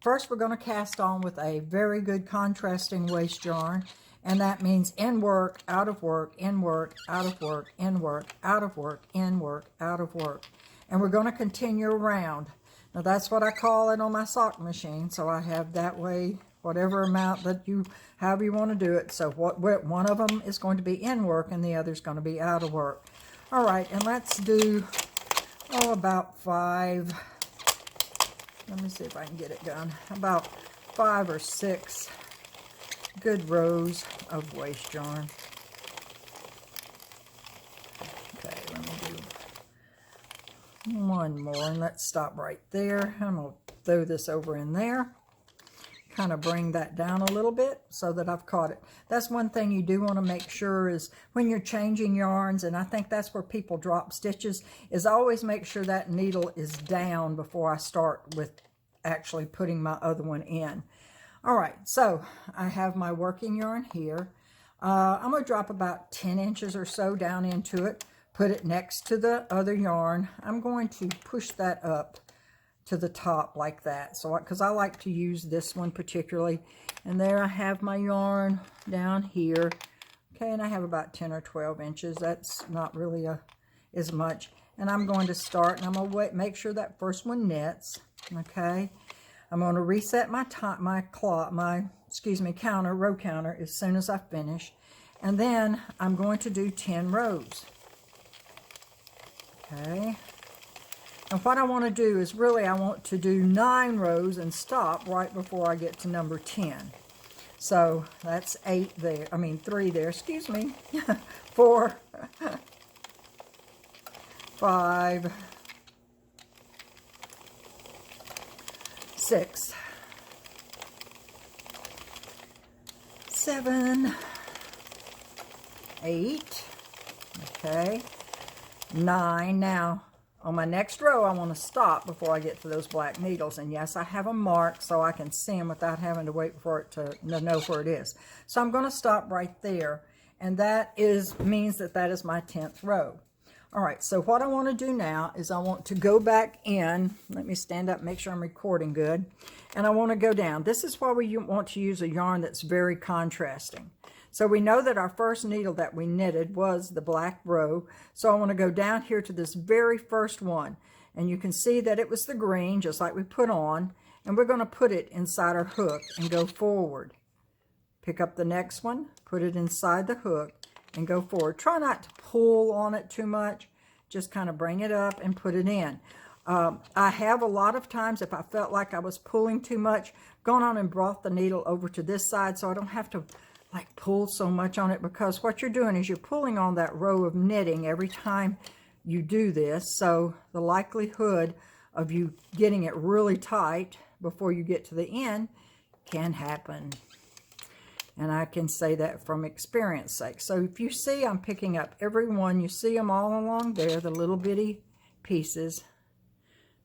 First, we're going to cast on with a very good contrasting waste yarn, and that means in work, out of work, in work, out of work, in work, out of work, in work, out of work. And we're going to continue around. Now, that's what I call it on my sock machine, so I have that way, whatever amount that you, however you want to do it. So one of them is going to be in work, and the other is going to be out of work. All right, and let's do, about 5. Let me see if I can get it done. About 5 or 6 good rows of waste yarn. Okay, let me do one more, and let's stop right there. I'm going to throw this over in there. Kind of bring that down a little bit so that I've caught it. That's one thing you do want to make sure is when you're changing yarns, and I think that's where people drop stitches, is always make sure that needle is down before I start with actually putting my other one in. All right, so I have my working yarn here. I'm going to drop about 10 inches or so down into it, put it next to the other yarn. I'm going to push that up to the top like that, so because I like to use this one particularly. And there I have my yarn down here. Okay, and I have about 10 or 12 inches. That's not really as much. And I'm going to start, and I'm going to make sure that first one knits. Okay, I'm going to reset my row counter as soon as I finish, and then I'm going to do 10 rows. Okay. And what I want to do is really I want to do 9 rows and stop right before I get to number 10. So that's 3 there, excuse me. 4, 5, 6, 7, 8, okay, 9. Now, on my next row, I want to stop before I get to those black needles. And yes, I have them marked so I can see them without having to wait for it to know where it is. So I'm going to stop right there. And that means that is my 10th row. All right, so what I want to do now is I want to go back in. Let me stand up, make sure I'm recording good. And I want to go down. This is why we want to use a yarn that's very contrasting. So we know that our first needle that we knitted was the black row. So I want to go down here to this very first one. And you can see that it was the green, just like we put on. And we're going to put it inside our hook and go forward. Pick up the next one, put it inside the hook, and go forward. Try not to pull on it too much. Just kind of bring it up and put it in. I have a lot of times, if I felt like I was pulling too much, gone on and brought the needle over to this side so I don't have to pull so much on it, because what you're doing is you're pulling on that row of knitting every time you do this. So the likelihood of you getting it really tight before you get to the end can happen. And I can say that from experience sake. So if you see I'm picking up every one, you see them all along there, the little bitty pieces.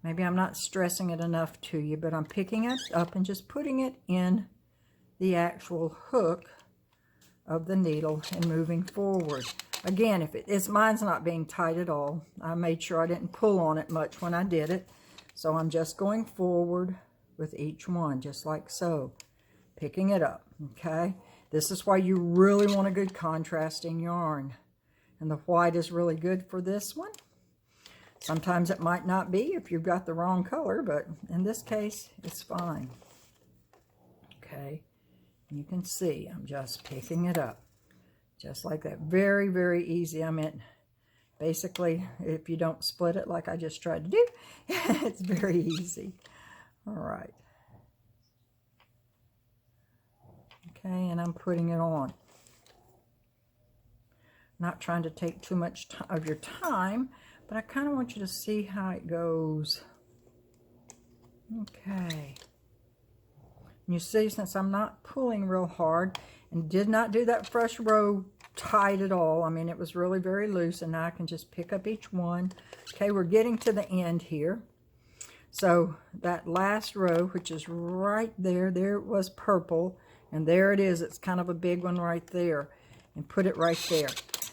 Maybe I'm not stressing it enough to you, but I'm picking it up and just putting it in the actual hook of the needle and moving forward. Again, mine's not being tight at all. I made sure I didn't pull on it much when I did it. So I'm just going forward with each one, just like so. Picking it up, okay? This is why you really want a good contrasting yarn. And the white is really good for this one. Sometimes it might not be if you've got the wrong color, but in this case, it's fine. Okay, you can see I'm just picking it up. Just like that. Very, very easy. I mean, basically, if you don't split it like I just tried to do, it's very easy. All right. Okay, and I'm putting it on. Not trying to take too much of your time, but I kind of want you to see how it goes. Okay. And you see, since I'm not pulling real hard and did not do that first row tight at all, I mean, it was really very loose, and now I can just pick up each one. Okay, we're getting to the end here. So that last row, which is right there, there it was purple. And there it is. It's kind of a big one right there. And put it right there.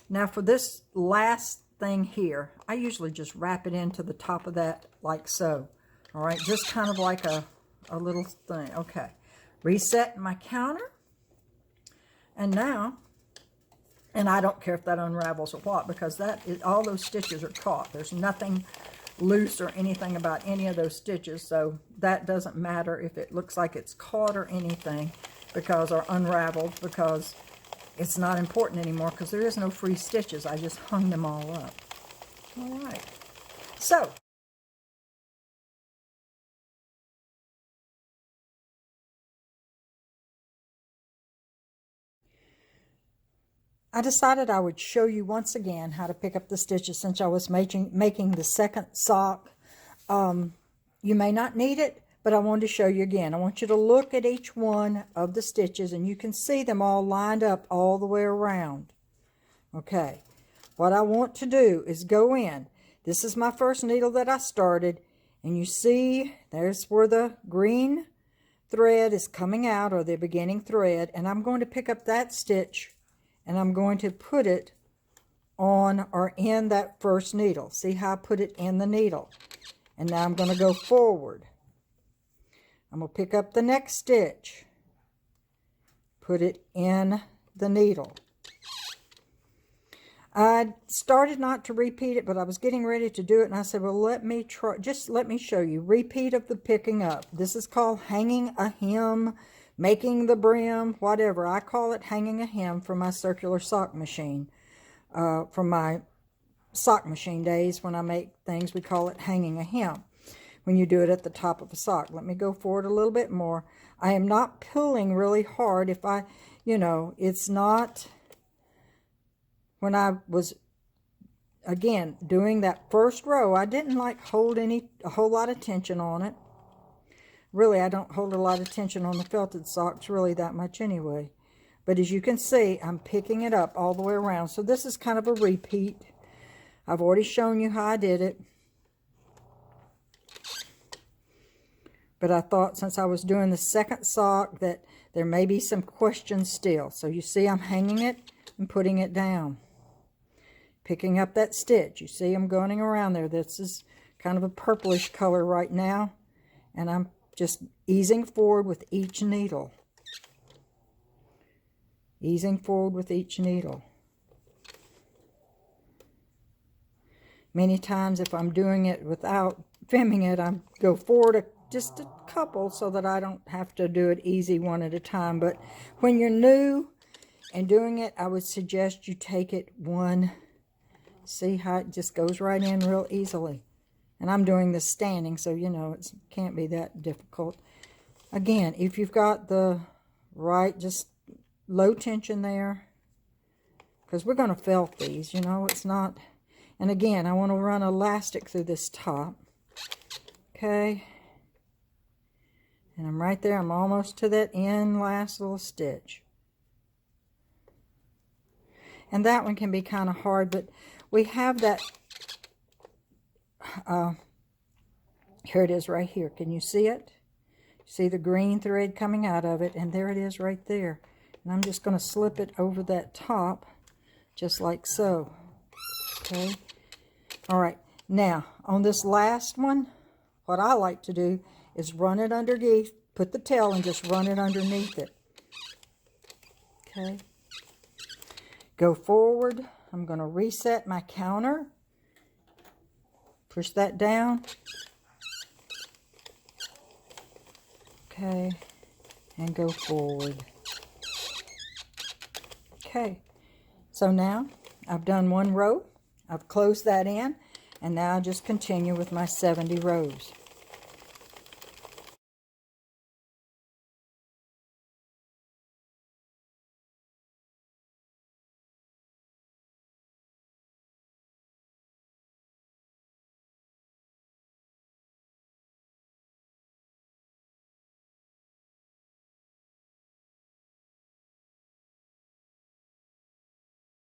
Now for this last thing here, I usually just wrap it into the top of that like so. All right, just kind of like a a little thing. Okay, reset my counter. And now, and I don't care if that unravels or what, because all those stitches are caught. There's nothing loose or anything about any of those stitches, so that doesn't matter if it looks like it's caught or anything, because, or unraveled, because it's not important anymore, because there is no free stitches. I just hung them all up. All right. So, I decided I would show you once again how to pick up the stitches since I was making the second sock. You may not need it, but I wanted to show you again. I want you to look at each one of the stitches, and you can see them all lined up all the way around. Okay, what I want to do is go in. This is my first needle that I started, and you see there's where the green thread is coming out, or the beginning thread, and I'm going to pick up that stitch and I'm going to put it on or in that first needle. See how I put it in the needle? And now I'm going to go forward. I'm going to pick up the next stitch, put it in the needle. I started not to repeat it, but I was getting ready to do it, and I said, well, let me try, just let me show you. Repeat of the picking up. This is called hanging a hem, making the brim, whatever. I call it hanging a hem for my circular sock machine. From my sock machine days when I make things, we call it hanging a hem when you do it at the top of a sock. Let me go forward a little bit more. I am not pulling really hard. If I, it's not, when I was, again, doing that first row, I didn't like hold a whole lot of tension on it. Really, I don't hold a lot of tension on the felted socks, really, that much anyway. But as you can see, I'm picking it up all the way around. So this is kind of a repeat. I've already shown you how I did it. But I thought since I was doing the second sock that there may be some questions still. So you see I'm hanging it and putting it down. Picking up that stitch. You see I'm going around there. This is kind of a purplish color right now. And I'm just easing forward with each needle. Easing forward with each needle. Many times if I'm doing it without filming it, I go forward just a couple so that I don't have to do it easy one at a time. But when you're new and doing it, I would suggest you take it one. See how it just goes right in real easily. And I'm doing this standing, so it can't be that difficult. Again, if you've got the right, just low tension there, because we're going to felt these, it's not. And again, I want to run elastic through this top. Okay. And I'm right there. I'm almost to that end last little stitch. And that one can be kind of hard, but we have that. Here it is right here. Can you see it? See the green thread coming out of it, and there it is right there. And I'm just going to slip it over that top, just like so. Okay. All right. Now, on this last one, what I like to do is run it underneath, put the tail and just run it underneath it. Okay. Go forward. I'm going to reset my counter. Push that down. Okay. And go forward. Okay. So now I've done one row. I've closed that in. And now I just continue with my 70 rows.